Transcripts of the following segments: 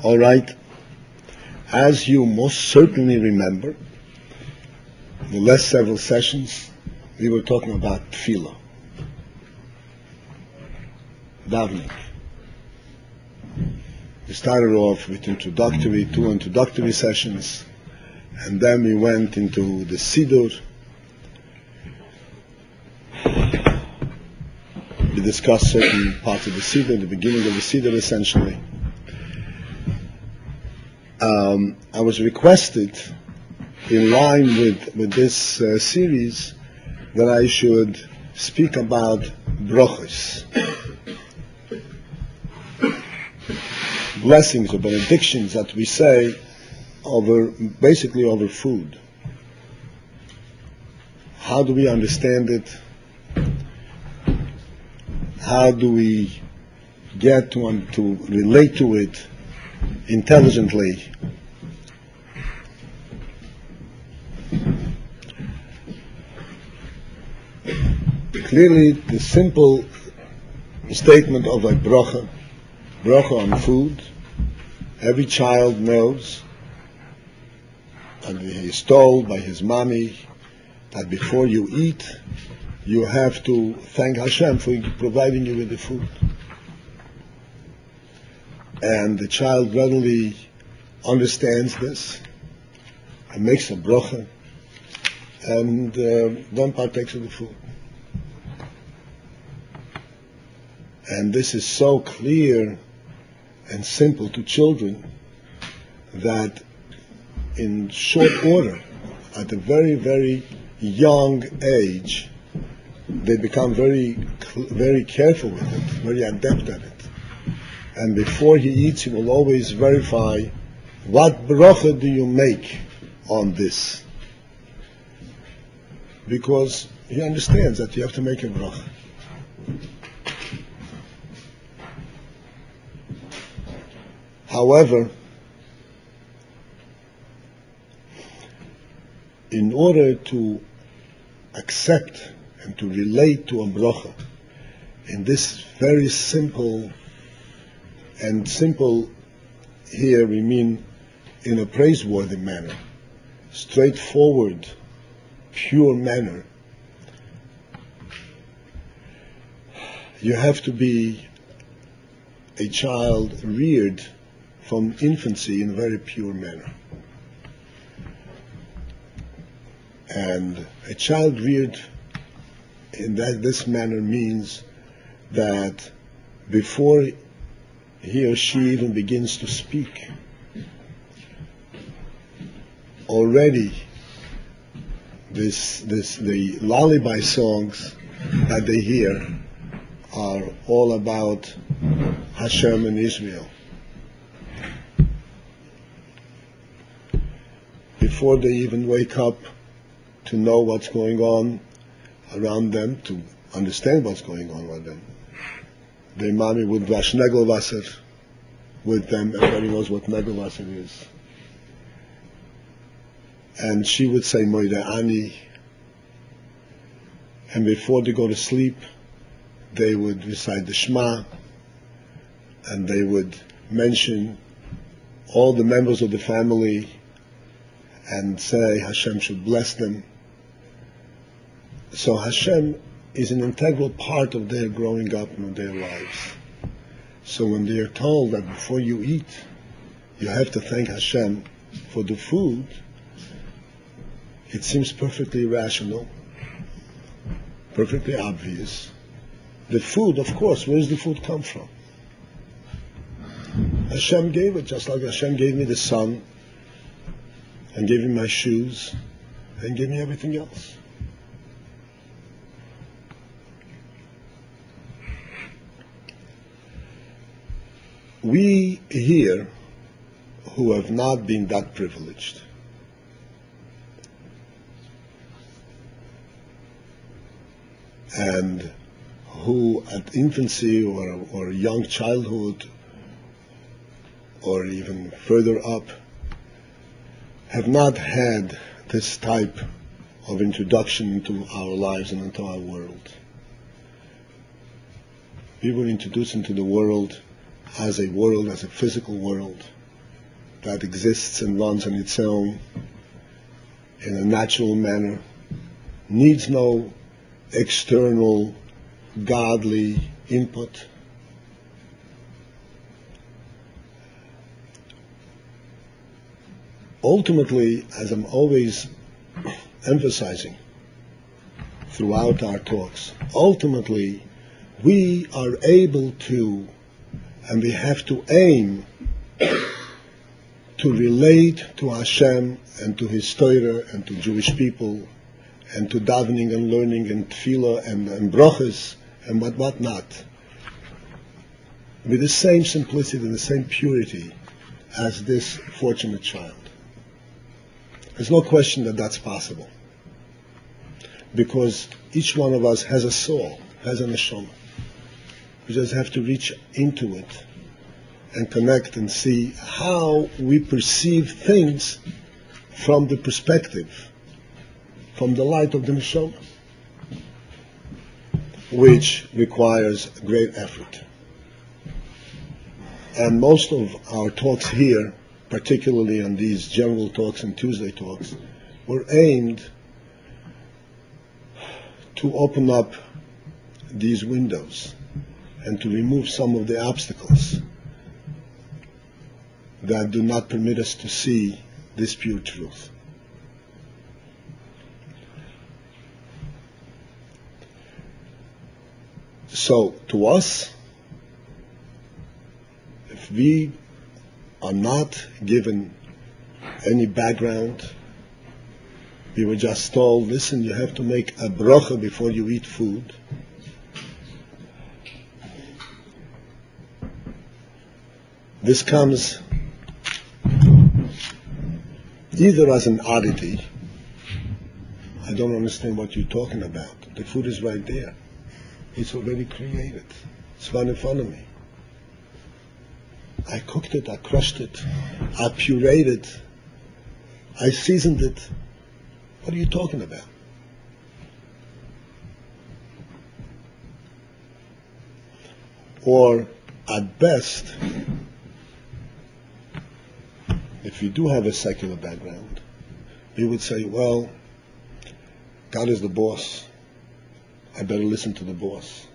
All right. As you most certainly remember, the last several sessions, we were talking about tefillah, davening. We started off with two introductory sessions, and then we went into the Siddur. We discussed certain parts of the Siddur, the beginning of the Siddur essentially. I was requested, in line with this series, that I should speak about brachos, blessings or benedictions that we say basically over food. How do we understand it? How do we get to relate to it intelligently? Clearly, the simple statement of a bracha on food, every child knows, and he is told by his mommy that before you eat, you have to thank Hashem for providing you with the food. And the child readily understands this and makes a bracha and then partakes of the food. And this is so clear and simple to children that in short order, at a very, very young age, they become very, very careful with it, very adept at it. And before he eats, he will always verify, what bracha do you make on this? Because he understands that you have to make a bracha. However, in order to accept and to relate to a bracha in this very simple, and simple here we mean in a praiseworthy manner, straightforward, pure manner, you have to be a child reared from infancy in a very pure manner. And a child reared in this manner means that before he or she even begins to speak, already the lullaby songs that they hear are all about Hashem and Israel. Before they even wake up to know what's going on around them, to understand what's going on with them, their mommy would wash Negelwasser with them. Everybody knows what Negelwasser is. And she would say Moide Ani. And before they go to sleep, they would recite the Shema, and they would mention all the members of the family and say Hashem should bless them. So Hashem is an integral part of their growing up and of their lives. So when they are told that before you eat, you have to thank Hashem for the food, it seems perfectly rational, perfectly obvious. The food, of course, where does the food come from? Hashem gave it, just like Hashem gave me the sun, and gave me my shoes, and gave me everything else. We here, who have not been that privileged, and who at infancy or young childhood, or even further up, have not had this type of introduction into our lives and into our world. We were introduced into the world as a physical world, that exists and runs on its own in a natural manner, needs no external godly input. Ultimately, as I'm always emphasizing throughout our talks, ultimately we are able to, and we have to aim to relate to Hashem and to His Torah and to Jewish people and to davening and learning and tefillah and brachas and what not, with the same simplicity and the same purity as this fortunate child. There's no question that that's possible, because each one of us has a soul, has a neshama. We just have to reach into it and connect and see how we perceive things from the perspective, from the light of the neshama, which requires great effort. And most of our talks here, particularly on these general talks and Tuesday talks, were aimed to open up these windows and to remove some of the obstacles that do not permit us to see this pure truth. So, to us, if we are not given any background, we were just told, listen, you have to make a bracha before you eat food. This comes either as an oddity, I don't understand what you're talking about. The food is right there. It's already created. It's right in front of me. I cooked it, I crushed it, I pureed it, I seasoned it. What are you talking about? Or, at best, if you do have a secular background, you would say, well, God is the boss. I better listen to the boss.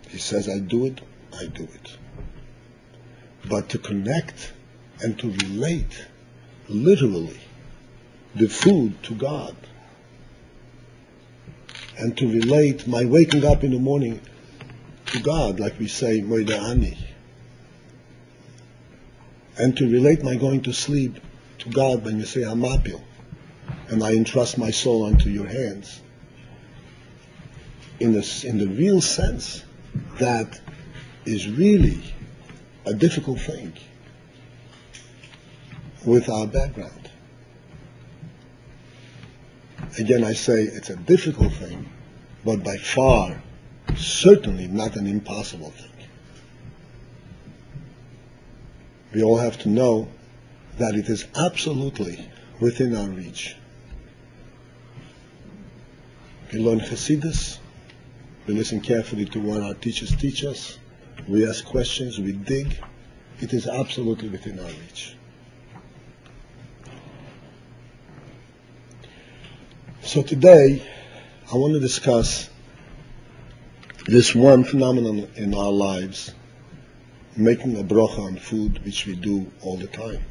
He says I do it, I do it. But to connect and to relate, literally, the food to God, and to relate my waking up in the morning to God, like we say, Moida'ani, and to relate my going to sleep to God when you say Hamapil, and I entrust my soul unto your hands. In the real sense, that is really a difficult thing with our background. Again, I say it's a difficult thing, but by far, certainly not an impossible thing. We all have to know that it is absolutely within our reach. We learn Hasidus, we listen carefully to what our teachers teach us, we ask questions, we dig. It is absolutely within our reach. So today, I want to discuss this one phenomenon in our lives, making a bracha on food, which we do all the time.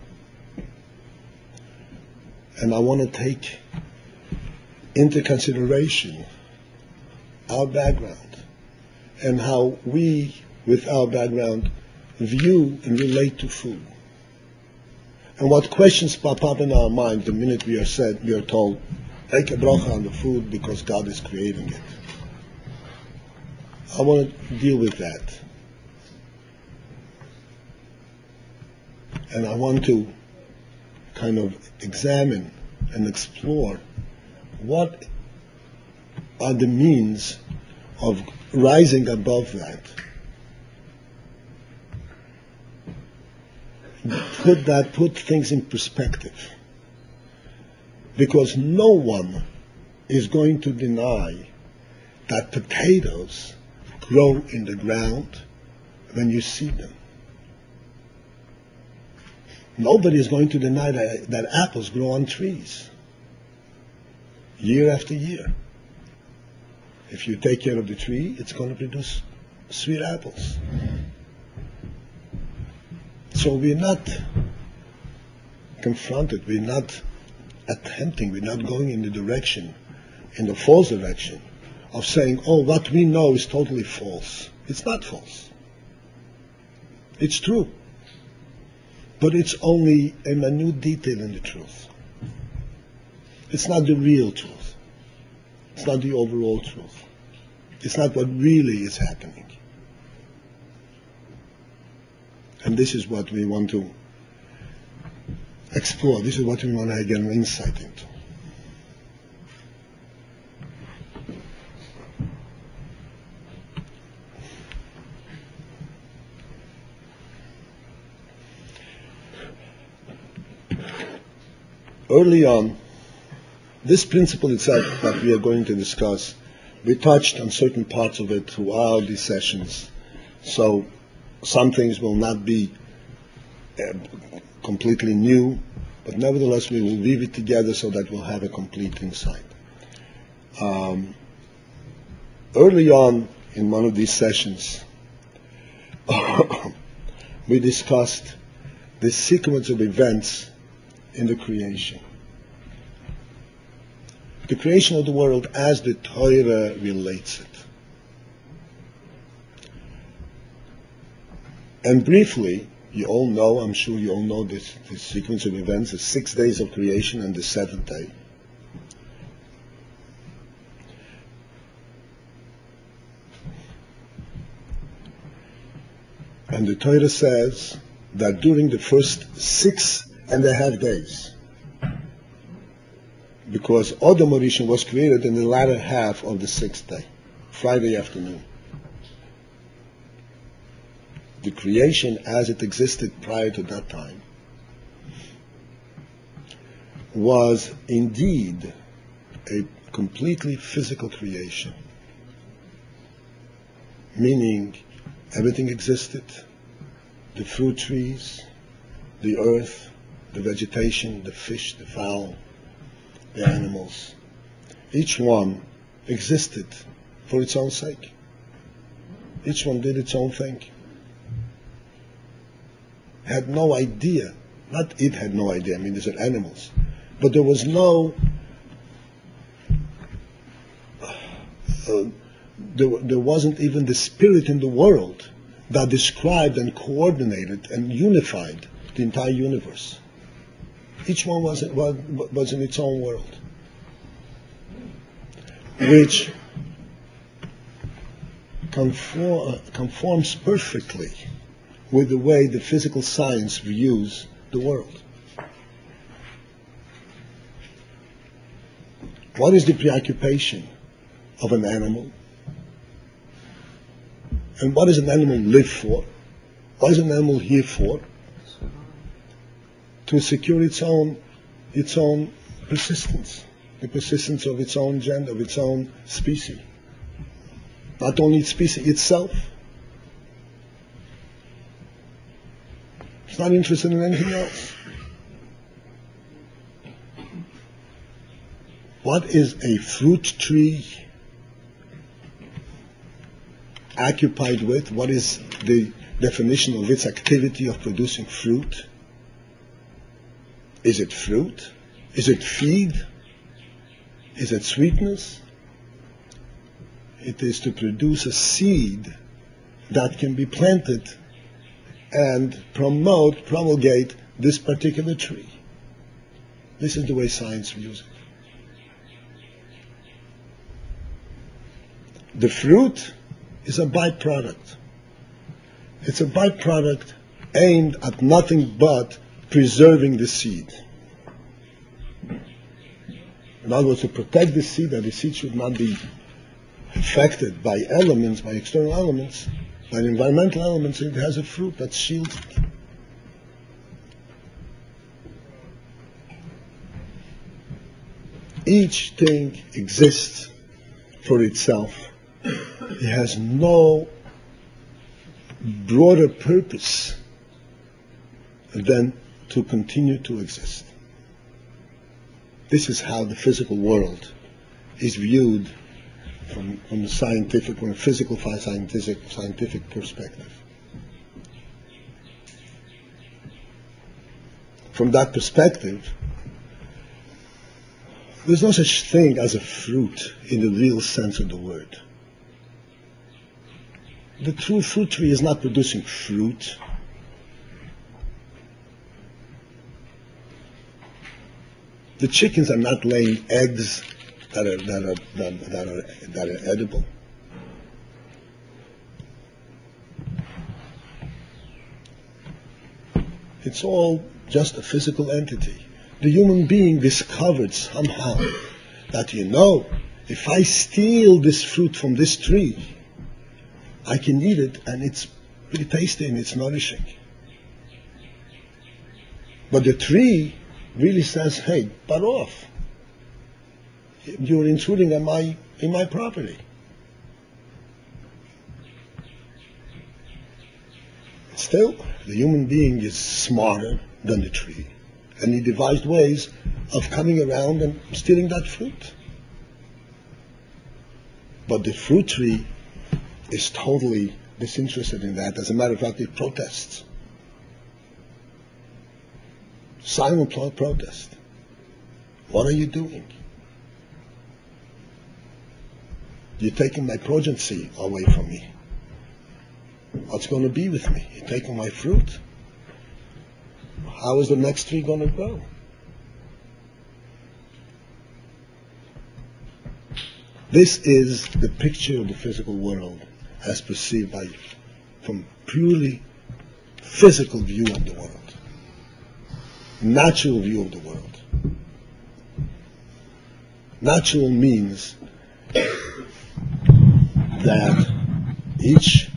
And I want to take into consideration our background and how we, with our background, view and relate to food. And what questions pop up in our mind the minute we are told, take a bracha on the food because God is creating it. I want to deal with that. And I want to kind of examine and explore what are the means of rising above that. Put things in perspective. Because no one is going to deny that potatoes grow in the ground when you see them. Nobody is going to deny that apples grow on trees year after year. If you take care of the tree, it's going to produce sweet apples. So we're not confronted, we're not attempting, we're not going in the false direction of saying, oh, what we know is totally false. It's not false. It's true. But it's only a minute detail in the truth. It's not the real truth. It's not the overall truth. It's not what really is happening. And this is what we want to explore. This is what we want to get an insight into. Early on, this principle itself that we are going to discuss, we touched on certain parts of it throughout these sessions. So some things will not be completely new, but nevertheless we will weave it together so that we'll have a complete insight. Early on in one of these sessions, we discussed the sequence of events in the creation. The creation of the world as the Torah relates it. And briefly, you all know, I'm sure you all know this sequence of events, the 6 days of creation and the 7th day. And the Torah says that during the first 6.5 days, because Adam Rishon was created in the latter half of the 6th day, Friday afternoon. The creation as it existed prior to that time was indeed a completely physical creation, meaning everything existed, the fruit trees, the earth, the vegetation, the fish, the fowl, the animals. Each one existed for its own sake. Each one did its own thing. Had no idea, not it had no idea, I mean these are animals, but there was no, there wasn't even the spirit in the world that described and coordinated and unified the entire universe. Each one was in its own world, which conforms perfectly with the way the physical science views the world. What is the preoccupation of an animal? And what does an animal live for? What is an animal here for? To secure its own persistence, the persistence of its own gender, of its own species. Not only its species, itself. It's not interested in anything else. What is a fruit tree occupied with? What is the definition of its activity of producing fruit? Is it fruit? Is it feed? Is it sweetness? It is to produce a seed that can be planted and promulgate this particular tree. This is the way science views it. The fruit is a byproduct. It's a byproduct aimed at nothing but preserving the seed. In other words, to protect the seed, that the seed should not be affected by elements, by external elements, by environmental elements. It has a fruit that shields it. Each thing exists for itself. It has no broader purpose than to continue to exist. This is how the physical world is viewed from a scientific, from a physical scientific perspective. From that perspective, there's no such thing as a fruit in the real sense of the word. The true fruit tree is not producing fruit. The chickens are not laying eggs that are edible. It's all just a physical entity. The human being discovered somehow that, if I steal this fruit from this tree, I can eat it and it's really tasty and it's nourishing. But the tree really says, hey, butt off. You're intruding on my property. Still, the human being is smarter than the tree, and he devised ways of coming around and stealing that fruit. But the fruit tree is totally disinterested in that. As a matter of fact, it protests. Silent protest. What are you doing? You're taking my progeny away from me. What's going to be with me? You're taking my fruit. How is the next tree going to grow? This is the picture of the physical world as perceived from purely physical view of the world. Natural view of the world. Natural means that each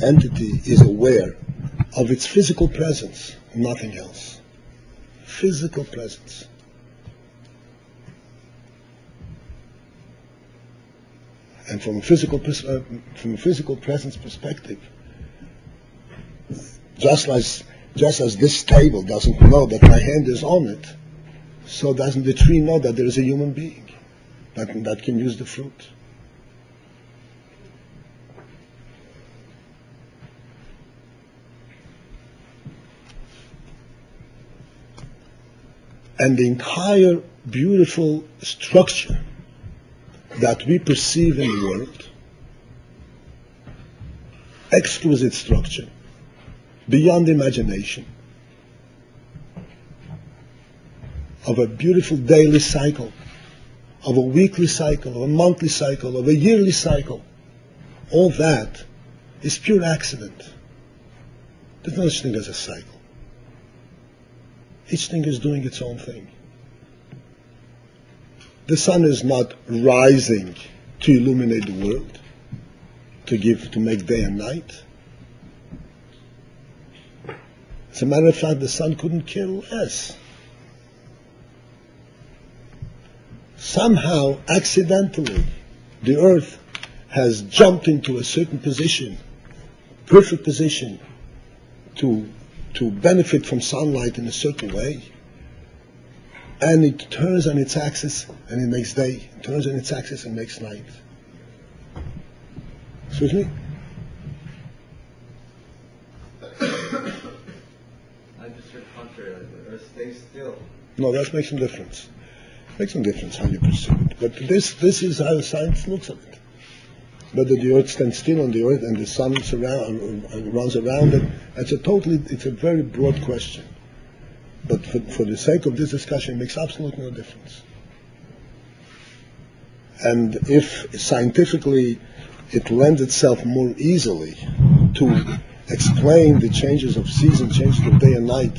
entity is aware of its physical presence, nothing else. Physical presence. And from a physical presence perspective, just as this table doesn't know that my hand is on it, so doesn't the tree know that there is a human being that can use the fruit. And the entire beautiful structure that we perceive in the world, exquisite structure, beyond imagination, of a beautiful daily cycle, of a weekly cycle, of a monthly cycle, of a yearly cycle, all that is pure accident. There's no such thing as a cycle. Each thing is doing its own thing. The sun is not rising to illuminate the world, to make day and night. As a matter of fact, the sun couldn't care less. Somehow, accidentally, the earth has jumped into a certain position, perfect position, to benefit from sunlight in a certain way, and it turns on its axis and it makes day, it turns on its axis and makes night. Excuse me? I just heard contrary, like the earth stays still. No, that makes some difference. It makes some difference how you perceive it. But this is how science looks at it. Whether the earth stands still on the earth and the sun runs around it, it's a very broad question. But for the sake of this discussion, it makes absolutely no difference. And if scientifically it lends itself more easily to explain the changes of season, changes of day and night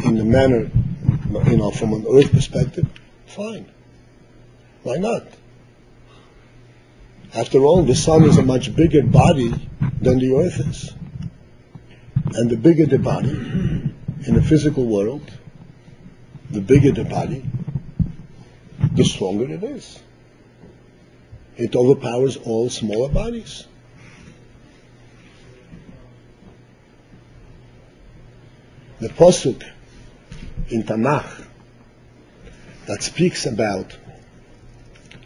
in the manner, from an earth perspective, fine. Why not? After all, the sun is a much bigger body than the earth is. And the bigger the body in the physical world, the bigger the body, the stronger it is. It overpowers all smaller bodies. The Pasuk in Tanakh that speaks about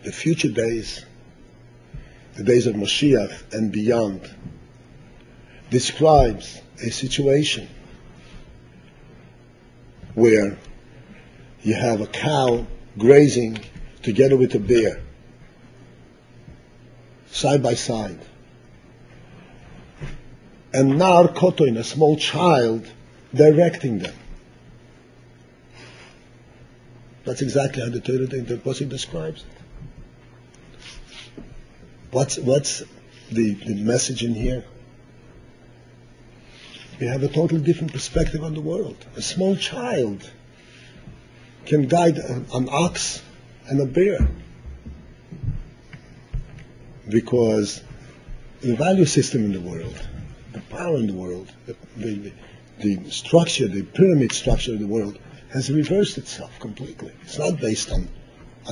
the future days, the days of Mashiach and beyond, describes a situation where you have a cow grazing together with a bear, side by side, and Nar Kotoin, a small child, directing them. That's exactly how the Torah, the Pasuk describes it. What's the message in here? We have a totally different perspective on the world. A small child can guide an ox and a bear, because the value system in the world, the power in the world, the structure, the pyramid structure of the world has reversed itself completely. It's not based on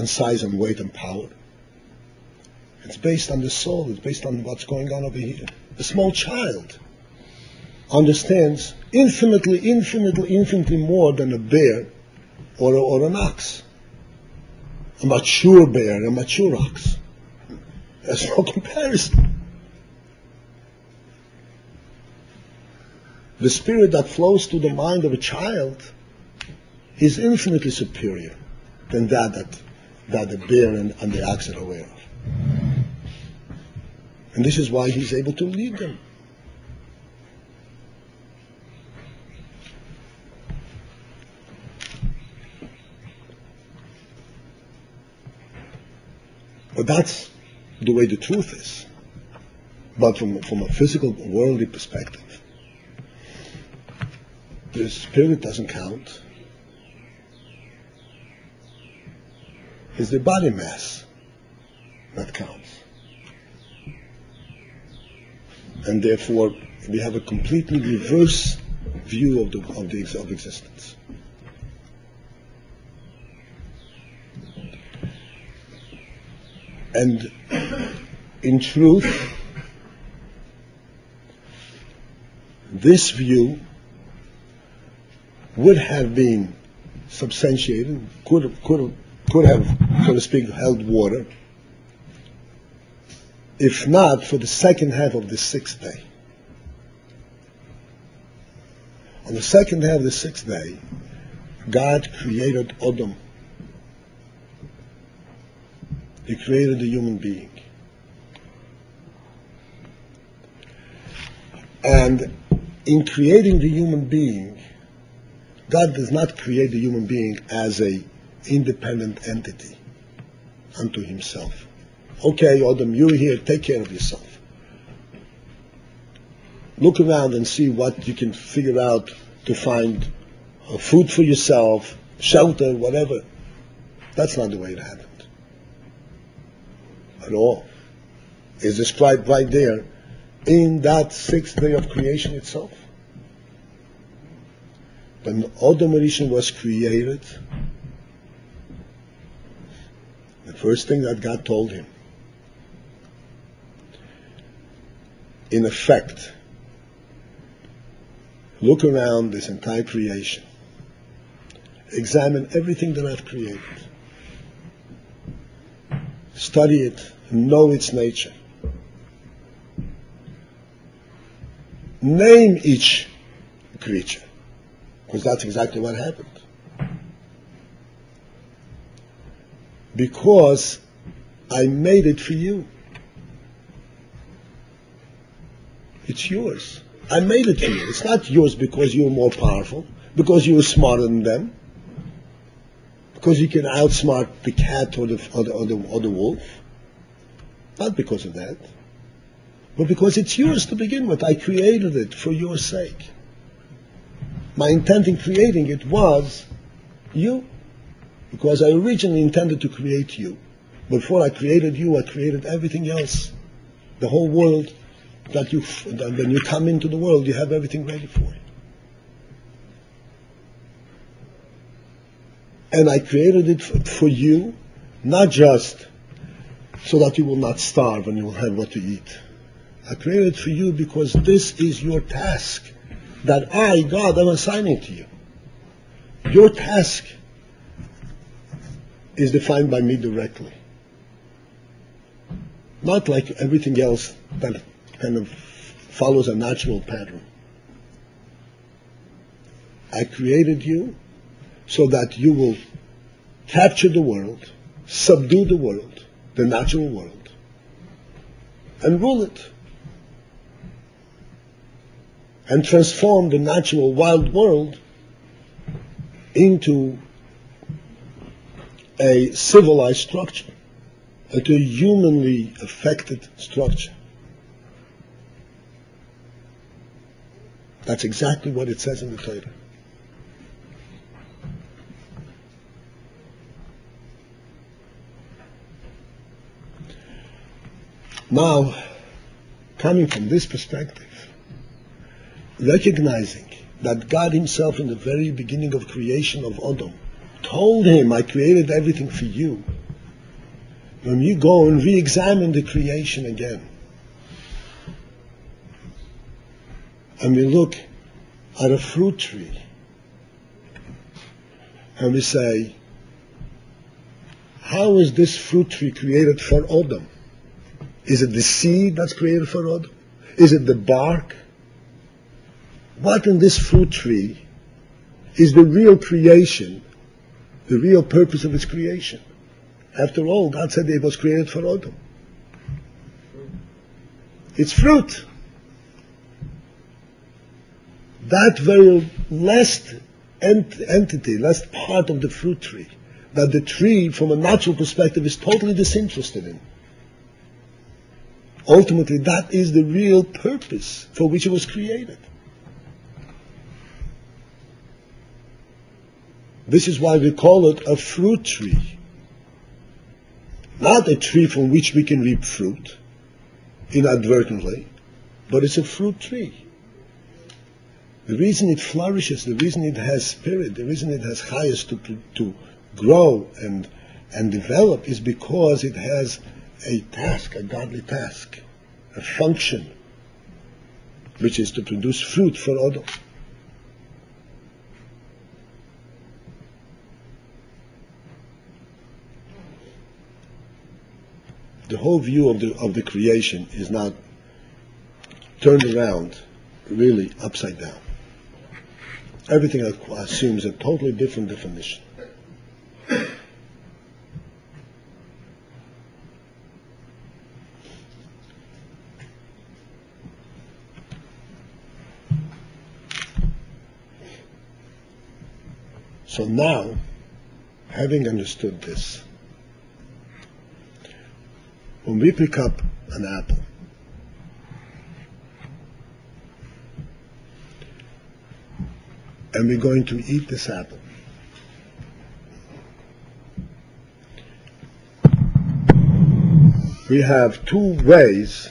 size and weight and power. It's based on the soul. It's based on what's going on over here. A small child understands infinitely more than a bear or an ox. A mature bear, a mature ox. There's no comparison. The spirit that flows through the mind of a child is infinitely superior than that the bear and the ox are aware of. And this is why he's able to lead them. But that's the way the truth is. But from a physical, worldly perspective, the spirit doesn't count. It's the body mass that counts. And therefore, we have a completely reverse view of existence. And in truth, this view would have been substantiated, could have, so to speak, held water, if not for the second half of the sixth day. On the second half of the sixth day, God created Adam. He created the human being. And in creating the human being, God does not create the human being as an independent entity unto himself. Okay, Adam, you're here, take care of yourself. Look around and see what you can figure out to find food for yourself, shelter, whatever. That's not the way it happened. At all. It's described right there in that sixth day of creation itself. When Adam Rishon was created, the first thing that God told him, in effect, look around this entire creation, examine everything that I've created, study it, know its nature, name each creature, because that's exactly what happened. Because I made it for you. It's yours. I made it for you. It's not yours because you're more powerful, because you're smarter than them, because you can outsmart the cat or the wolf. Not because of that, but because it's yours to begin with. I created it for your sake. My intent in creating it was you, because I originally intended to create you. Before I created you, I created everything else. The whole world that when you come into the world, you have everything ready for you. And I created it for you, not just so that you will not starve and you will have what to eat. I created it for you because this is your task that I, God, am assigning to you. Your task is defined by me directly. Not like everything else that kind of follows a natural pattern. I created you so that you will capture the world, subdue the world, the natural world, and rule it. And transform the natural wild world into a civilized structure, into a humanly affected structure. That's exactly what it says in the Torah. Now, coming from this perspective, recognizing that God himself in the very beginning of creation of Adam told him, I created everything for you. When you go and re-examine the creation again, and we look at a fruit tree, and we say, how is this fruit tree created for Adam? Is it the seed that's created for Adam? Is it the bark? What in this fruit tree is the real creation, the real purpose of its creation? After all, God said it was created for Adam. It's fruit. That very last entity, last part of the fruit tree, that the tree from a natural perspective is totally disinterested in. Ultimately, that is the real purpose for which it was created. This is why we call it a fruit tree. Not a tree from which we can reap fruit inadvertently, but it's a fruit tree. The reason it flourishes, the reason it has spirit, the reason it has chayas to grow and develop is because it has a task, a godly task, a function, which is to produce fruit for Adam. The whole view of the creation is not turned around, really upside down. Everything assumes a totally different definition. So now, having understood this, when we pick up an apple, and we're going to eat this apple, we have two ways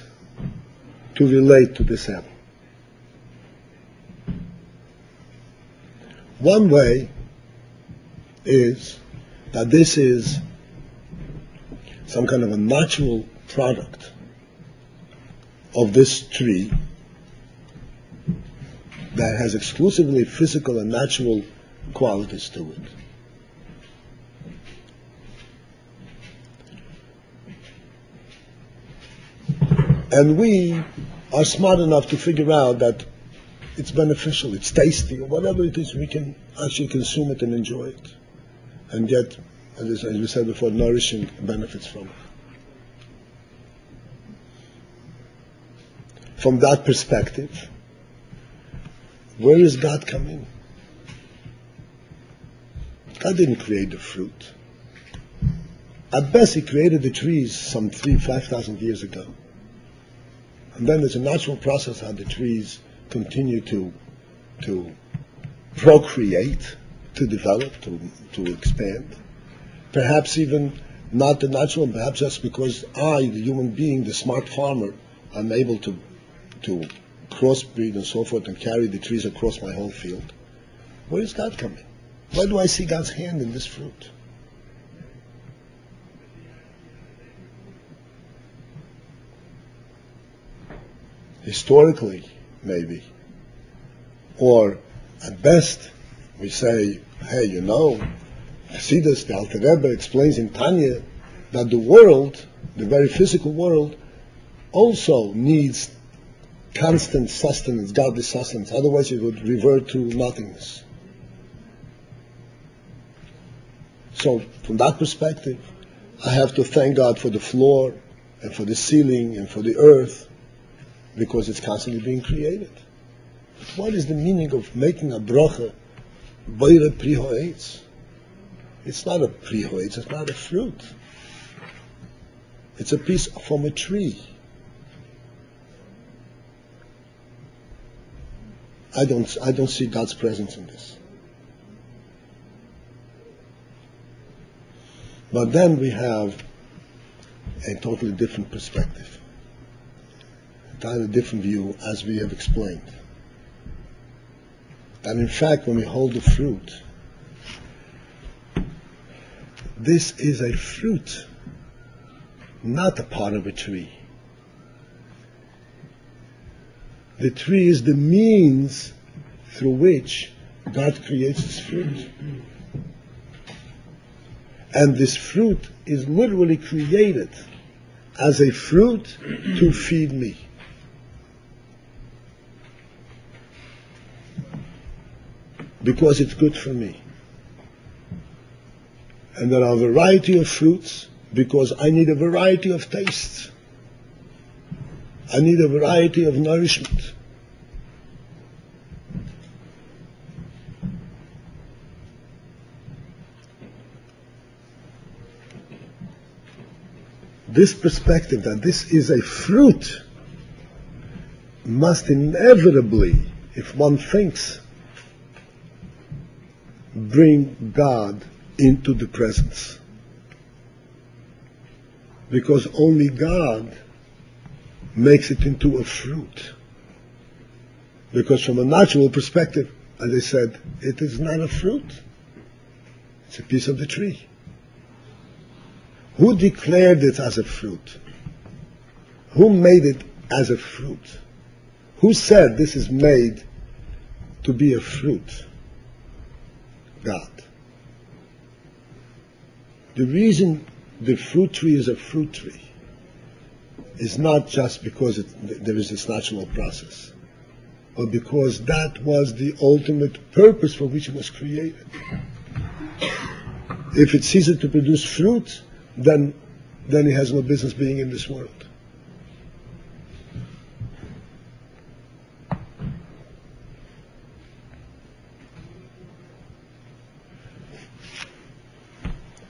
to relate to this apple. One way is that this is some kind of a natural product of this tree that has exclusively physical and natural qualities to it. And we are smart enough to figure out that it's beneficial, it's tasty, or whatever it is, we can actually consume it and enjoy it, and get, as we said before, nourishing benefits from it. From that perspective, where does God come in? God didn't create the fruit. At best, He created the trees some 5,000 years ago. And then there's a natural process how the trees continue to procreate, to develop, to expand. Perhaps even not the natural, perhaps just because I, the human being, the smart farmer, am able to crossbreed and so forth and carry the trees across my whole field. Where is God coming? Why do I see God's hand in this fruit? Historically, maybe. Or, at best, we say, hey, you know, see this, the Alter Rebbe explains in Tanya that the world, the very physical world, also needs constant sustenance, godly sustenance. Otherwise it would revert to nothingness. So from that perspective, I have to thank God for the floor and for the ceiling and for the earth, because it's constantly being created. What is the meaning of making a bracha, boire pri ha'etz? It's not a pri ha'etz, it's not a fruit. It's a piece from a tree. I don't see God's presence in this. But then we have a totally different perspective, a entirely different view, as we have explained. And in fact, when we hold the fruit, this is a fruit, not a part of a tree. The tree is the means through which God creates this fruit. And this fruit is literally created as a fruit to feed me. Because it's good for me. And there are a variety of fruits because I need a variety of tastes. I need a variety of nourishment. This perspective that this is a fruit must inevitably, if one thinks, bring God into the presence. Because only God makes it into a fruit. Because from a natural perspective, as I said, it is not a fruit. It's a piece of the tree. Who declared it as a fruit? Who made it as a fruit? Who said this is made to be a fruit? God. The reason the fruit tree is a fruit tree is not just because there is this natural process, but because that was the ultimate purpose for which it was created. If it ceases to produce fruit, then it has no business being in this world.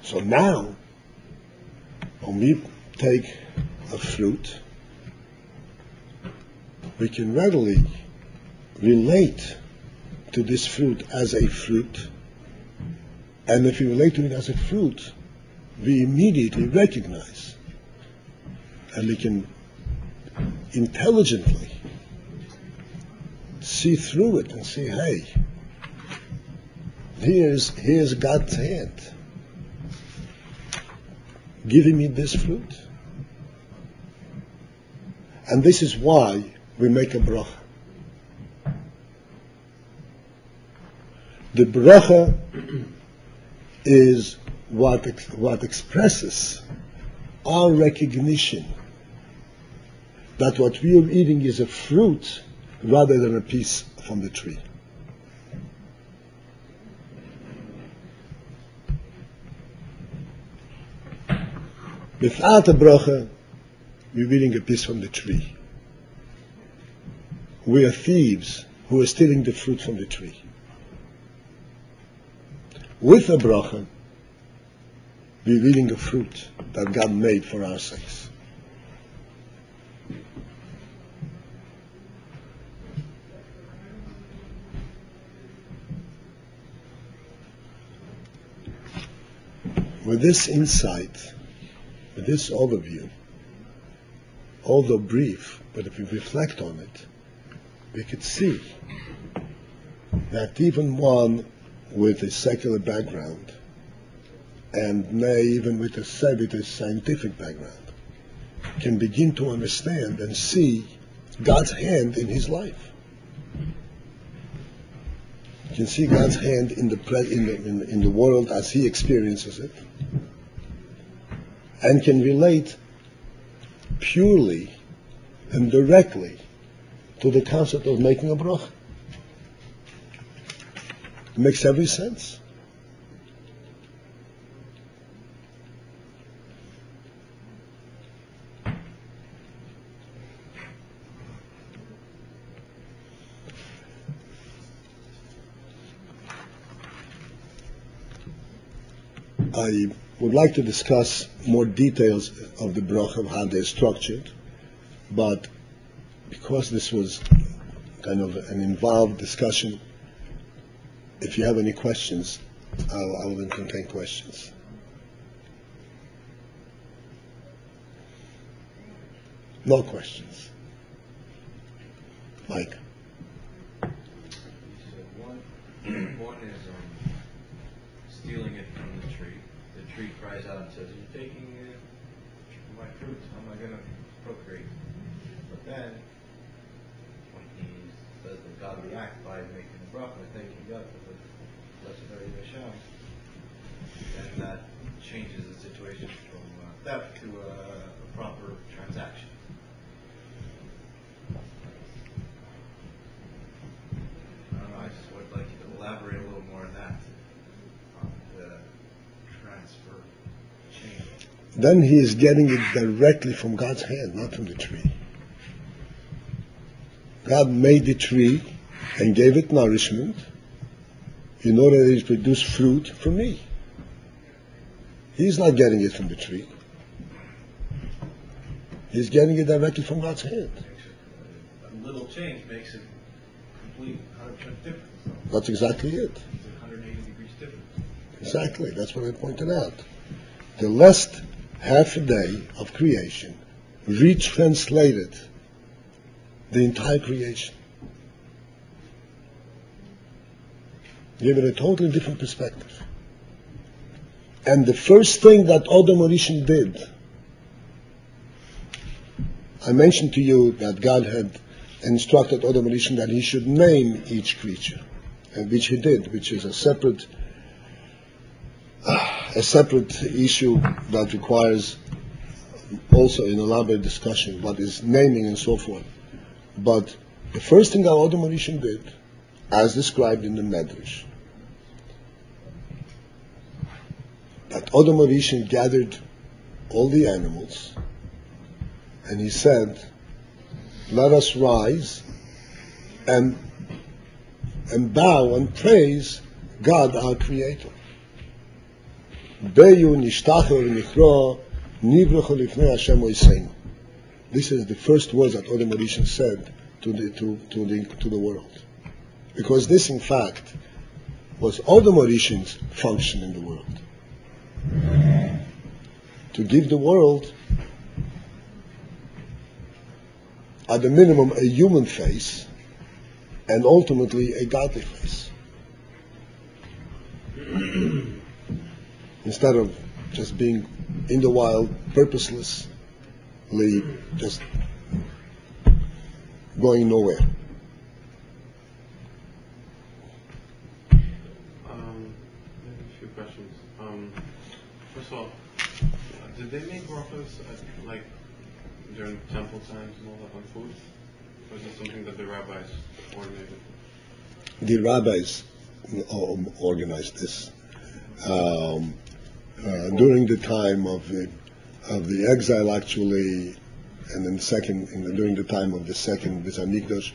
So now, when we take a fruit, we can readily relate to this fruit as a fruit, and if we relate to it as a fruit, we immediately recognize, and we can intelligently see through it and say, hey, here's God's hand giving me this fruit. And this is why we make a bracha. The bracha is what expresses our recognition that what we are eating is a fruit rather than a piece from the tree. Without a bracha, we're eating a piece from the tree. We are thieves who are stealing the fruit from the tree. With a bracha, we're eating a fruit that God made for our sakes. With this insight, with this overview, although brief, but if we reflect on it, we could see that even one with a secular background, and may even with a scientific background, can begin to understand and see God's hand in his life. can see God's hand in the world as He experiences it, and can relate purely and directly to the concept of making a bracha. It makes every sense. I would like to discuss more details of the bracha, of how they're structured, but because this was kind of an involved discussion, if you have any questions, I will entertain questions. No questions. Mike. One is stealing it from the tree. The tree cries out and says, "You're taking my fruit. How am I going to procreate?" But then, when he says that God reacts by making the bracha, thanking God for the blessed are you Hashem, then that changes the situation from theft to a proper transaction. I don't know, I just would like you to elaborate a little more on that, on the transfer chain. Then he is getting it directly from God's hand, not from the tree. God made the tree and gave it nourishment in order that it produce fruit for me. He's not getting it from the tree. He's getting it directly from God's hand. A little change makes it complete 100% different. That's exactly it. It's 180 degrees different. Exactly. That's what I pointed out. The last half a day of creation retranslated the entire creation. Gave it a totally different perspective. And the first thing that Adam Rishon did, I mentioned to you that God had instructed Adam Rishon that he should name each creature, and which he did, which is a separate issue that requires also an elaborate discussion, what is naming and so forth. But the first thing that Adam Rishon did, as described in the Medrash, that Adam Rishon gathered all the animals, and he said, "Let us rise and bow and praise God, our Creator." This is the first words that Adam Rishon said to the world, because this, in fact, was Adam Rishon's function in the world, to give the world, at the minimum, a human face, and ultimately a godly face. Instead of just being in the wild, purposelessly, just going nowhere. Maybe a few questions. First of all, did they make brachas like during temple times and all that on food? Or is it something that the rabbis coordinated? The rabbis organized this. During the time of the exile, actually, and then during the time of the second Beis Hamikdash,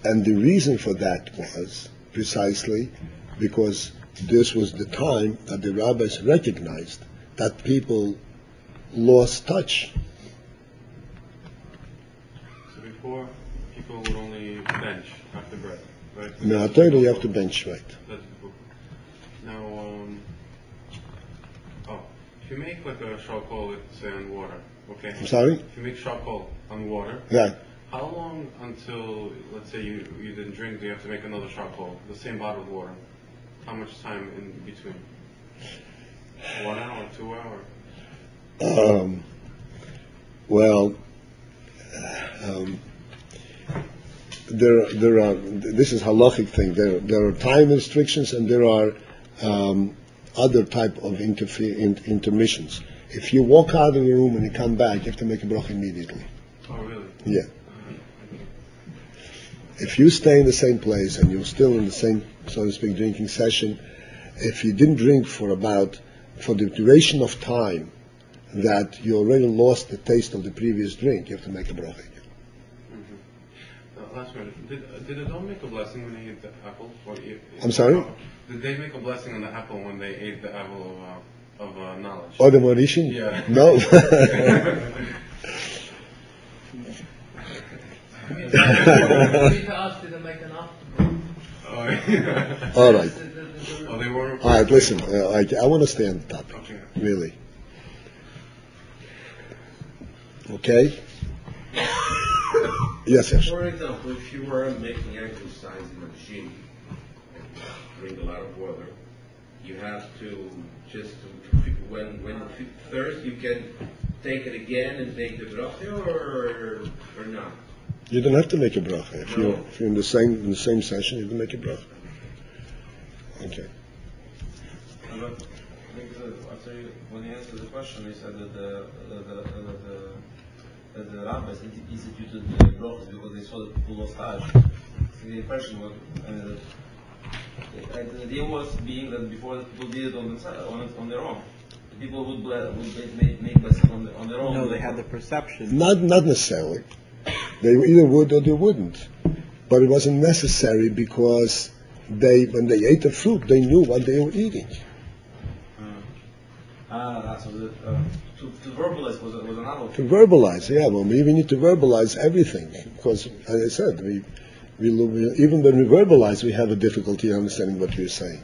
and the reason for that was precisely because this was the time that the rabbis recognized that people lost touch. So before, people would only bench after bread, right? Now, I tell you have to bench, right? That's before. Now, if you make like a charcoal, let's say, on water, okay? I'm sorry? If you make charcoal on water, Yeah. how long until, let's say, you didn't drink, do you have to make another charcoal, the same bottle of water? How much time in between? 1 hour, 2 hours? there are. This is halachic thing. There are time restrictions, and there are other type of intermissions. If you walk out of the room and you come back, you have to make a bracha immediately. Oh, really? Yeah. If you stay in the same place and you're still in the same, so to speak, drinking session, if you didn't drink for the duration of time that you already lost the taste of the previous drink, you have to make a bracha. Last one. Did Adam make a blessing when they ate the apple? I'm sorry? Did they make a blessing on the apple when they ate the apple of knowledge? Oh, the Mauritian? Yeah. No. All right. Oh, they were. All right, listen. I want to stay on the topic. Okay. Really. Okay? Yes, yes. For example, if you were making exercise in a gym and drink a lot of water, you have to just when you feel thirst, you can take it again and take the bracha or not. You don't have to make a bracha. If you're in the same session, you can make a bracha. Okay. When he answered the question, he said that the rabbis instituted the brachas because they saw that people lost Hajj. The impression was, the idea was being that before the people did it on their own. The people would make blessings on their own. No, they had the perception. Not necessarily. They either would or they wouldn't. But it wasn't necessary because when they ate the fruit, they knew what they were eating. So to verbalize was another. To verbalize, yeah. Well, we need to verbalize everything because, as I said, we even when we verbalize, we have a difficulty understanding what we're saying.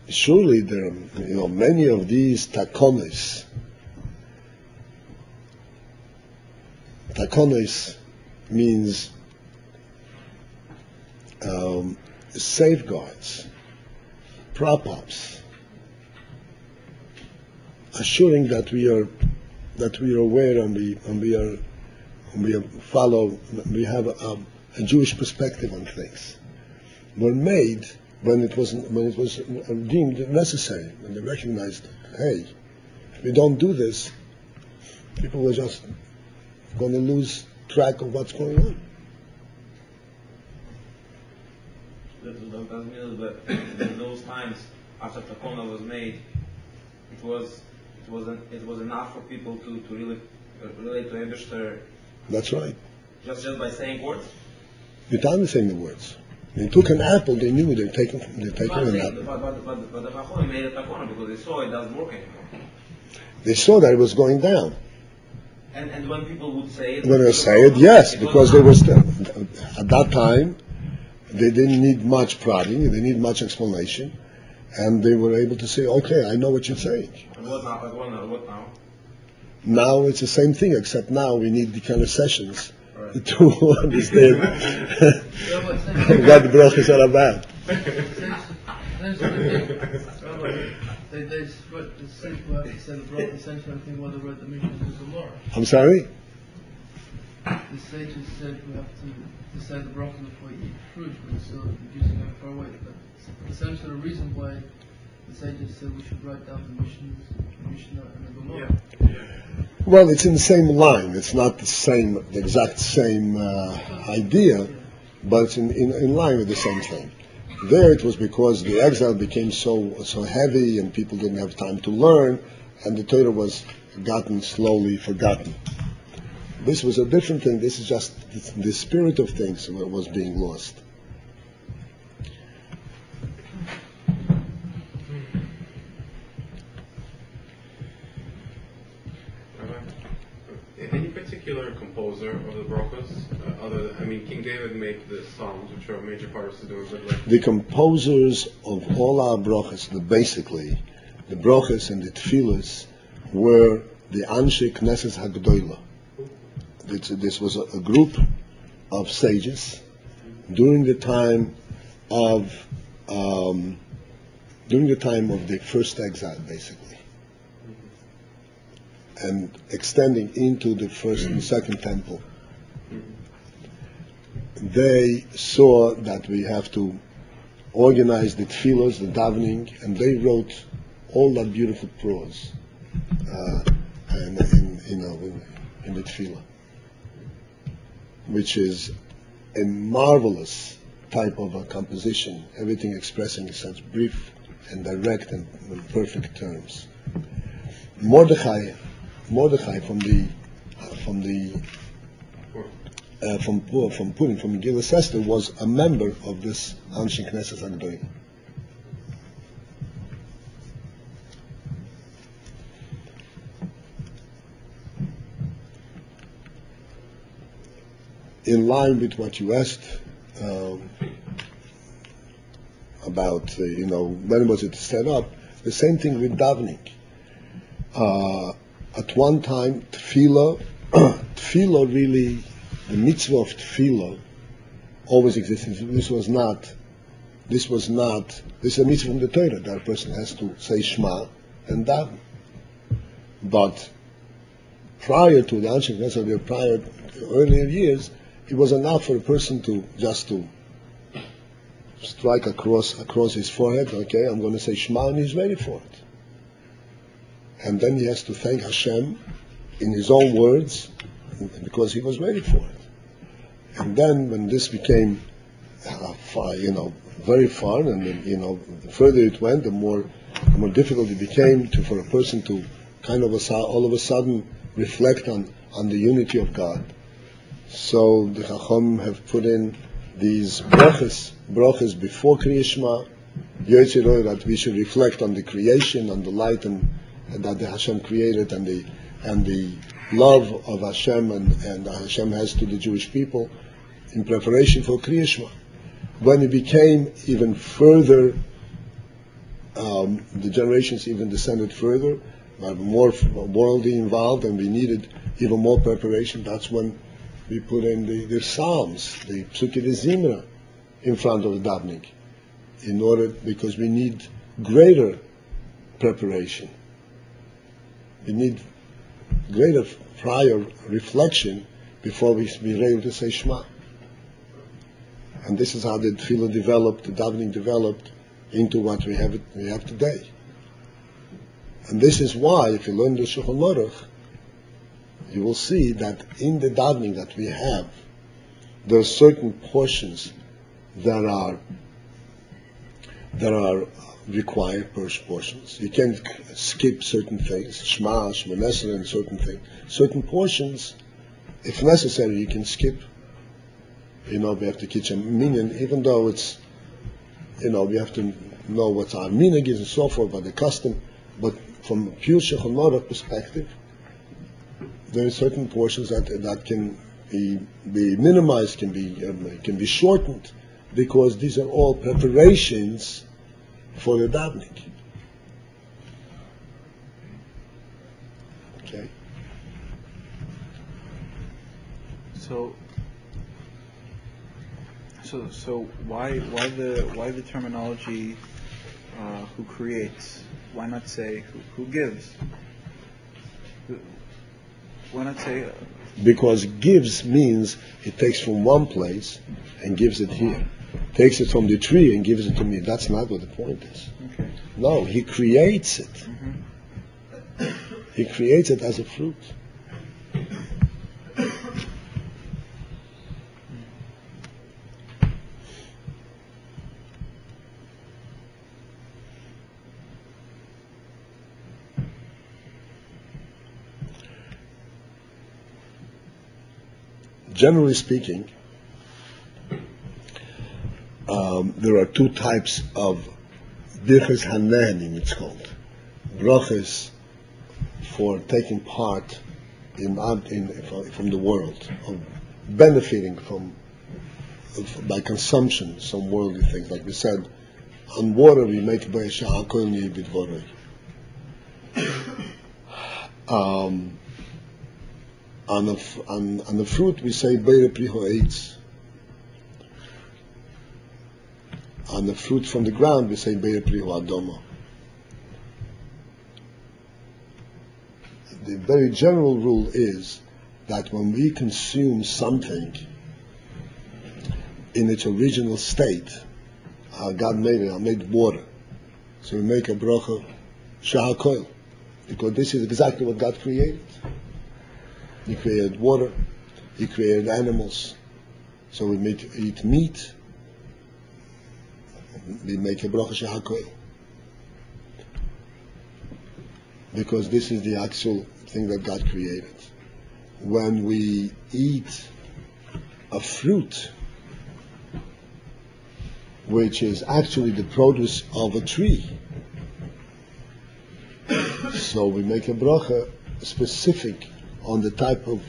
Surely there are, many of these takonis. Takonis means safeguards, prop-ups, assuring that we are aware and we have a Jewish perspective on things. Were made when it was deemed necessary, when they recognized, hey, if we don't do this, people are just going to lose track of what's going on. That means that in those times, after Takona was made, it was enough for people to really relate to Eberster. That's right. Just by saying words. Without saying the words. They took an apple. They knew they're taking an apple. But the Takona made a Takona because they saw it doesn't work anymore. They saw that it was going down. And when people would say it, when they say it, yes, because they were still at that time. They didn't need much prodding, they didn't need much explanation, and they were able to say, okay, I know what you're saying. And what now? Now it's the same thing, except now we need the kind of sessions to understand what the brachas are about. They said the brachas essentially think what they read the Mishnah to the Lord. I'm sorry? The sages said we have to decide the bracha before we eat fruit, but still using it far away. But essentially the reason why the sages said we should write down the Mishnah and the Gemara. Yeah. Well, it's in the same line. It's not the exact same idea, but it's in line with the same thing. There it was because the exile became so heavy and people didn't have time to learn, and the Torah was slowly forgotten. This was a different thing. This is just the spirit of things was being lost. Any particular composer of the brachas? King David made the Psalms, which are a major part of Siddur. The composers of all our brachas, basically, the brachas and the tefillas, were the Anshe Knesset HaGedolah. This was a group of sages during the time of the first exile, basically. and extending into the first and second temple. They saw that we have to organize the tefillos, the davening, and they wrote all that beautiful prose, and in the tefillah, which is a marvelous type of a composition, everything expressing in such brief and direct and perfect terms. Mordechai from Purim, from Megillah Esther, was a member of this Anshe Knesset Agdolim. In line with what you asked about, when was it set up? The same thing with davening. At one time, tefillah really, the mitzvah of tefillah always existed. This is a mitzvah from the Torah that a person has to say Shema and daven. But prior to the Anshe Knesset, prior to earlier years, it was enough for a person to strike across his forehead, okay, I'm going to say Shema, and he's ready for it. And then he has to thank Hashem in his own words, because he was ready for it. And then when this became very far, and the further it went, the more difficult it became for a person to kind of all of a sudden reflect on the unity of God. So the Chacham have put in these brachas before Kriya Shema, Yotzei that we should reflect on the creation, on the light and that the Hashem created, and the love of Hashem and Hashem has to the Jewish people in preparation for Kriya Shema. When it became even further, the generations even descended further, more worldly involved, and we needed even more preparation. That's when we put in the Psalms, the Psuki de Zimra, in front of the davening, because we need greater preparation. We need greater prior reflection before we be able to say Shema. And this is how the tefillah developed, the davening developed into what we have today. And this is why, if you learn the Shulchan Aruch, you will see that in the davening that we have, there are certain portions that are required portions. You can't skip certain things, Shema, Shemona Esrei, and certain things. Certain portions, if necessary, you can skip. We have to teach a minyan, even though it's, we have to know what our minhag is and so forth, but the custom. But from a pure Shulchan Aruch perspective, there are certain portions that can be minimized, can be shortened, because these are all preparations for the davening. Okay. So why the terminology who creates? Why not say who gives? Why not say? Because gives means it takes from one place and gives it here. Takes it from the tree and gives it to me. That's not what the point is. Okay. No, he creates it. Mm-hmm. He creates it as a fruit. Generally speaking, there are two types of birchas hanehenim, it's called. Brachas for taking part from the world, of benefiting by consumption, some worldly things. Like we said, on water we make b'yasha hakol b'dvorei. On the fruit we say beire pri ha'etz. On the fruit from the ground we say beire pri ha'adama. the very general rule is that when we consume something in its original state, God made it, made water. So we make a bracha shahakol, because this is exactly what God created. He created water, He created animals. So we eat meat, we make a bracha shahakol. Because this is the actual thing that God created. When we eat a fruit, which is actually the produce of a tree, so we make a bracha specific on the type of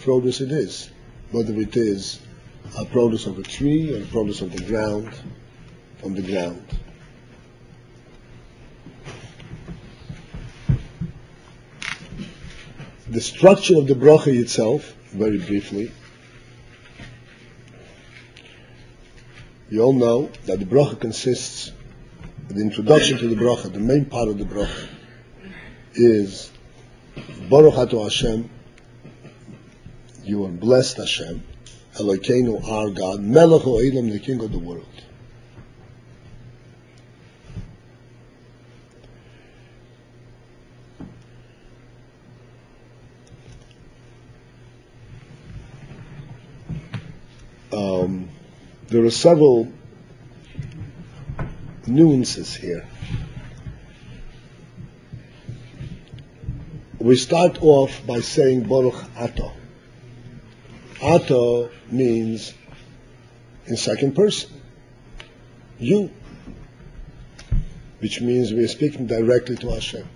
produce it is, whether it is a produce of a tree or a produce of the ground, from the ground. The structure of the bracha itself, very briefly, you all know that the bracha consists, the introduction to the bracha, the main part of the bracha, is Baruch Ato Hashem, you are blessed Hashem, Elokeinu our God, Melech Ha'olam, the King of the world. There are several nuances here. We start off by saying Baruch Ato. Ato means in second person, you, which means we are speaking directly to Hashem.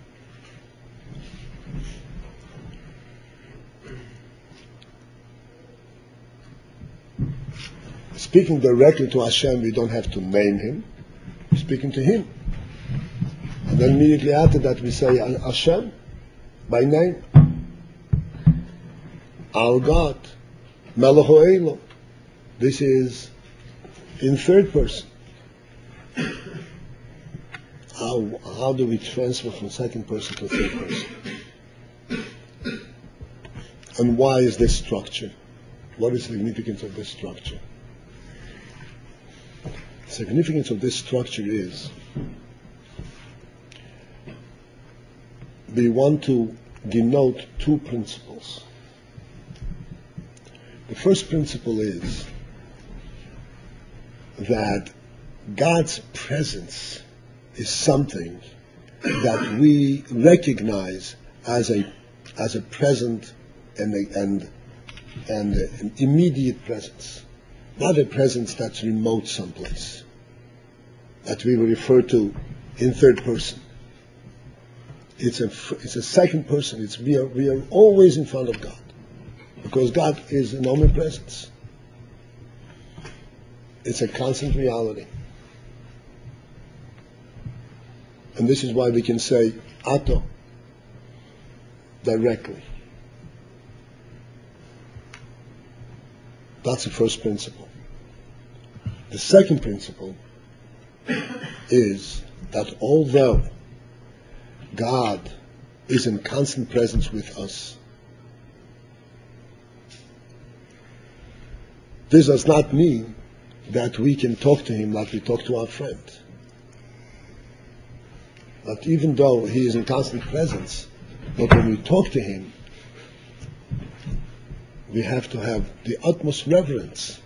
Speaking directly to Hashem, we don't have to name Him. We're speaking to Him. And then immediately after that we say Hashem by name. Our God. Melech Ha'olam. This is in third person. How do we transfer from second person to third person? And why is this structure? What is the significance of this structure? The significance of this structure is we want to denote two principles. The first principle is that God's presence is something that we recognize as a present and an immediate presence. Not a presence that's remote someplace, that we will refer to in third person. It's a second person. We are always in front of God, because God is an omnipresence. It's a constant reality. And this is why we can say Ato directly. That's the first principle. The second principle is that although God is in constant presence with us, this does not mean that we can talk to Him like we talk to our friend. But even though He is in constant presence, but when we talk to Him, we have to have the utmost reverence.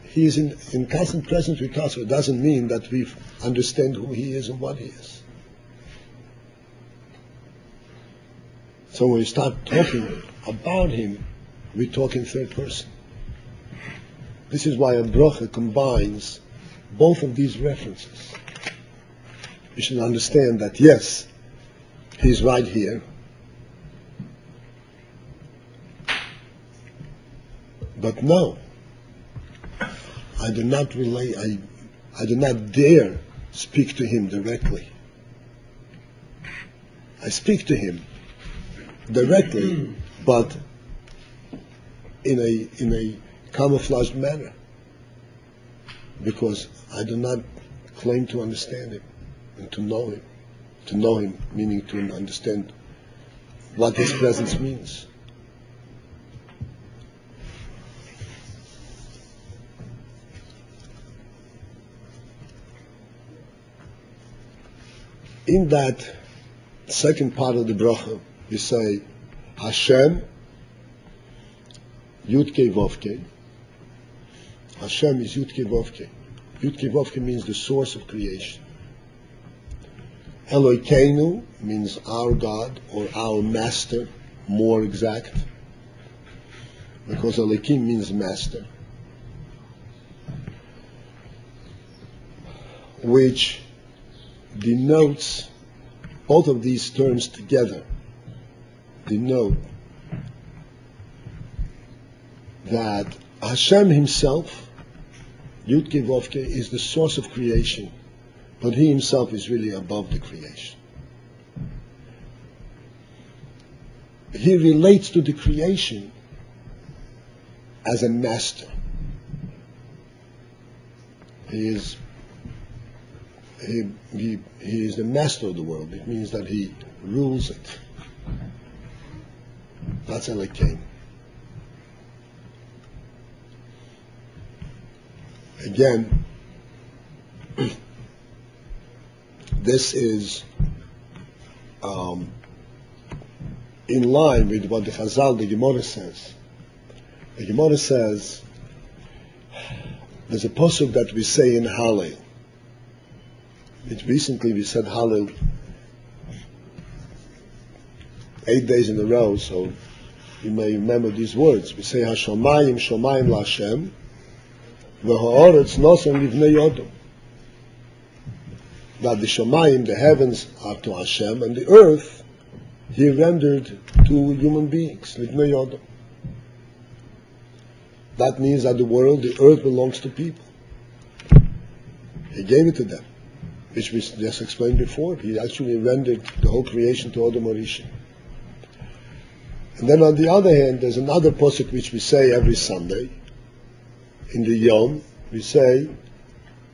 He is in constant presence with us, so it doesn't mean that we understand who He is and what He is. So when we start talking about Him, we talk in third person. This is why a bracha combines both of these references. You should understand that, yes, He's right here, but no, I do not dare speak to Him directly. I speak to Him directly, but in a camouflaged manner, because I do not claim to understand Him and to know Him. To know Him meaning to understand what His presence means. In that second part of the bracha, we say, Hashem, Yud-Kei Vov-Kei. Hashem is Yud-Kei Vov-Kei. Yud-Kei Vov-Kei means the source of creation. Elokeinu means our God, or our master, more exact, because Elokim means master, which denotes, both of these terms together denote that Hashem Himself, Yud-Kei Vov-Kei, is the source of creation, but He Himself is really above the creation. He relates to the creation as a master. He is the master of the world. It means that He rules it. That's Elokeinu. Again, this is in line with what the Chazal, the Gemara says. The Gemara says, there's a pasuk that we say in Hallel. Recently we said Hallel 8 days in a row, so you may remember these words. We say Hashomayim Shomayim LaHashem V'ha'aretz Nosan Livnei Yodom. That the Shomayim, the heavens, are to Hashem, and the earth He rendered to human beings, Livnei Yodom. That means that the world, the earth, belongs to people. He gave it to them, which we just explained before. He actually rendered the whole creation to Odom Orisha. And then on the other hand, there's another pasuk which we say every Sunday. In the Yom, we say,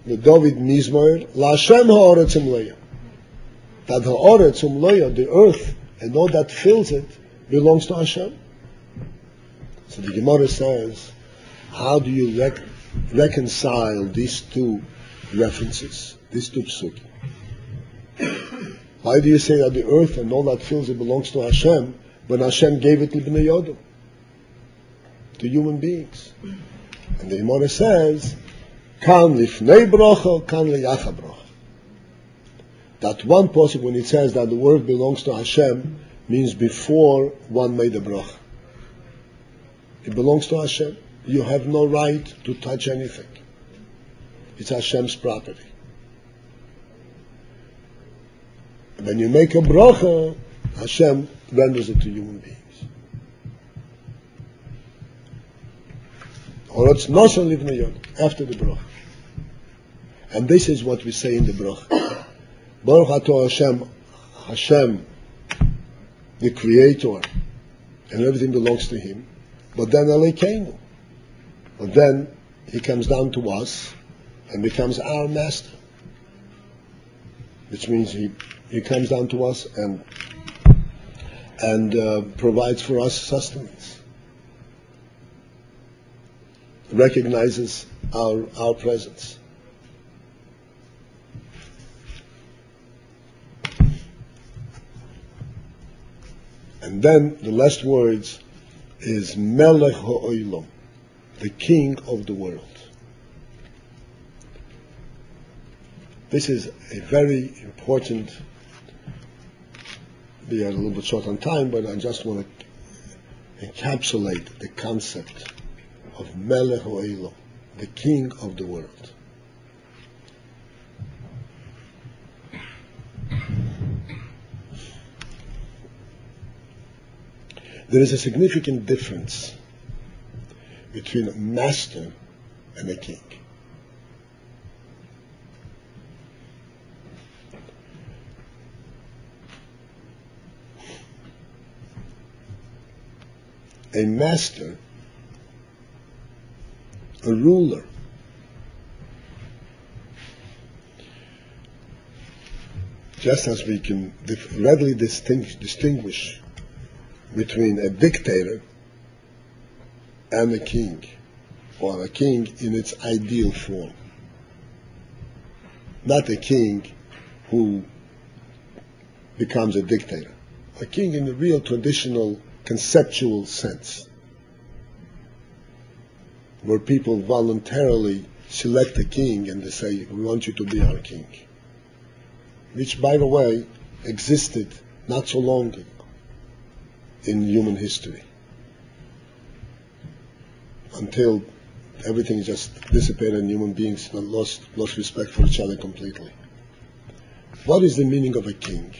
the David Mizmor, LaHashem ha'aretz umleya. That ha'aretz umleya, the earth, and all that fills it, belongs to Hashem. So the Gemara says, how do you reconcile these two references, these two psukim? Why do you say that the earth and all that fills it belongs to Hashem, when Hashem gave it to Bnei Yodom, to human beings? And the Gemara says, Kan lifnei bracha, kan leyacha bracha. That one pasuk, when it says that the world belongs to Hashem, means before one made a bracha. It belongs to Hashem. You have no right to touch anything. It's Hashem's property. When you make a bracha, Hashem renders it to human beings. Or it's nosan livnei yodom, after the bracha. And this is what we say in the bracha. Baruch atah Hashem, Hashem, the Creator, and everything belongs to Him. But then Elokeinu. But then He comes down to us and becomes our master. Which means He comes down to us and provides for us sustenance. Recognizes our presence. And then the last words is Melech Ha'olam, the King of the world. This is a very important, we are a little bit short on time, but I just want to encapsulate the concept of Melech Ha'olam, the King of the world. There is a significant difference between a master and a king. A master, a ruler, just as we can readily distinguish between a dictator and a king, or a king in its ideal form. Not a king who becomes a dictator. A king in the real traditional conceptual sense, where people voluntarily select a king and they say, we want you to be our king. Which, by the way, existed not so long ago in human history, until everything just dissipated and human beings lost respect for each other completely. What is the meaning of a king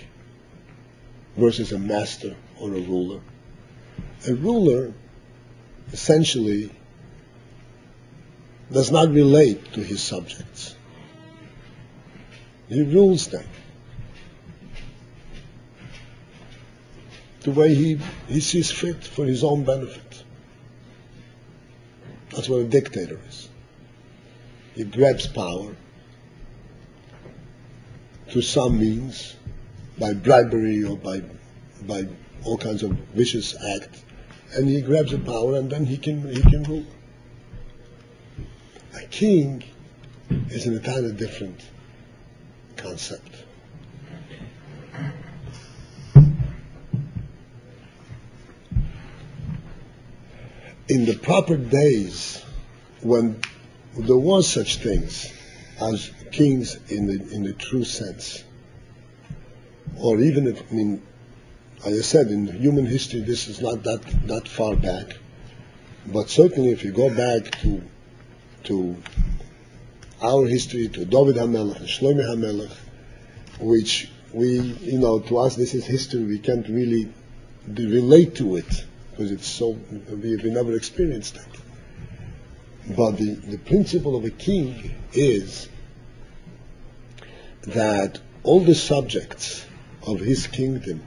versus a master or a ruler? A ruler essentially does not relate to his subjects. He rules them the way he sees fit for his own benefit. That's what a dictator is. He grabs power through some means, by bribery or by all kinds of vicious acts, and he grabs the power and then he can rule. A king is an entirely different concept. In the proper days, when there was such things as kings in the true sense, or even if, as I said, in human history, this is not that far back, but certainly if you go back to our history, to David HaMelech and Shlomo HaMelech, which to us this is history, we can't really relate to it, because it's so, we never experienced it. But the principle of a king is that all the subjects of his kingdom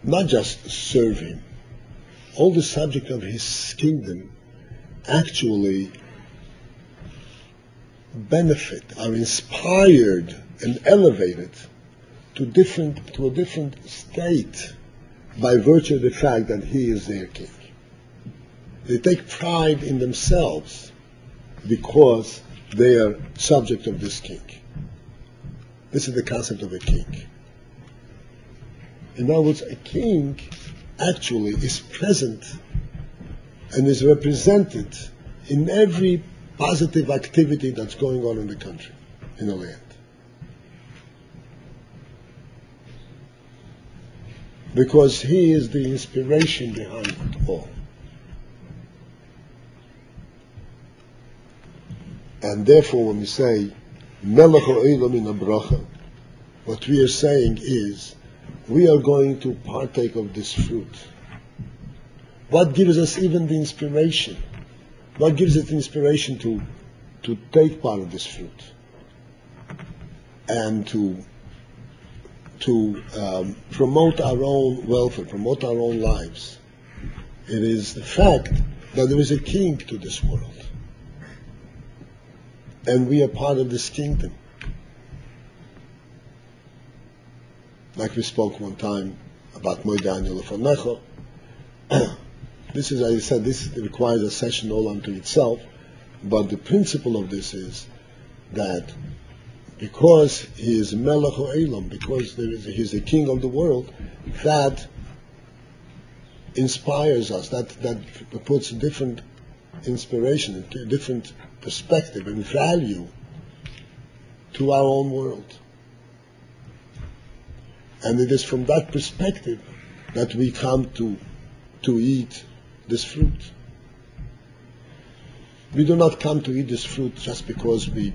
not just serve him, all the subjects of his kingdom actually benefit, are inspired and elevated to a different state by virtue of the fact that he is their king. They take pride in themselves because they are subject of this king. This is the concept of a king. In other words, a king actually is present and is represented in every positive activity that's going on in the country, in the land. Because he is the inspiration behind it all. And therefore, when we say Melech Ha'olam in a bracha, what we are saying is we are going to partake of this fruit. What gives us even the inspiration? What gives us the inspiration to take part of this fruit and to promote our own welfare, promote our own lives? It is the fact that there is a king to this world, and we are part of this kingdom. Like we spoke one time about Moedeh Ani Lefanecha. This is, as I said, this requires a session all unto itself, but the principle of this is that because he is Melech Ha'olam, because he is the king of the world, that inspires us, that puts a different inspiration, a different perspective and value to our own world. And it is from that perspective that we come to eat this fruit. We do not come to eat this fruit just because we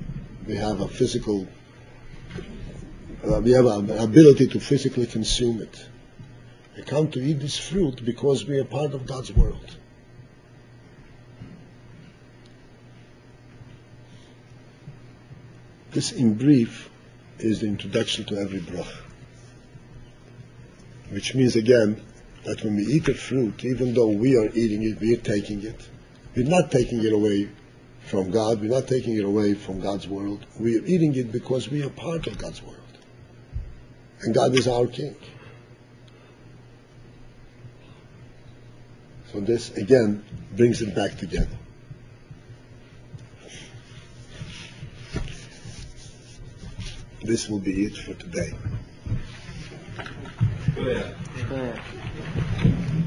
have a physical, we have an ability to physically consume it. We come to eat this fruit because we are part of God's world. This, in brief, is the introduction to every bracha. Which means, again, that when we eat a fruit, even though we are eating it, we are taking it. We're not taking it away from God. We're not taking it away from God's world. We are eating it because we are part of God's world. And God is our king. So this, again, brings it back together. This will be it for today. Go ahead. Yeah.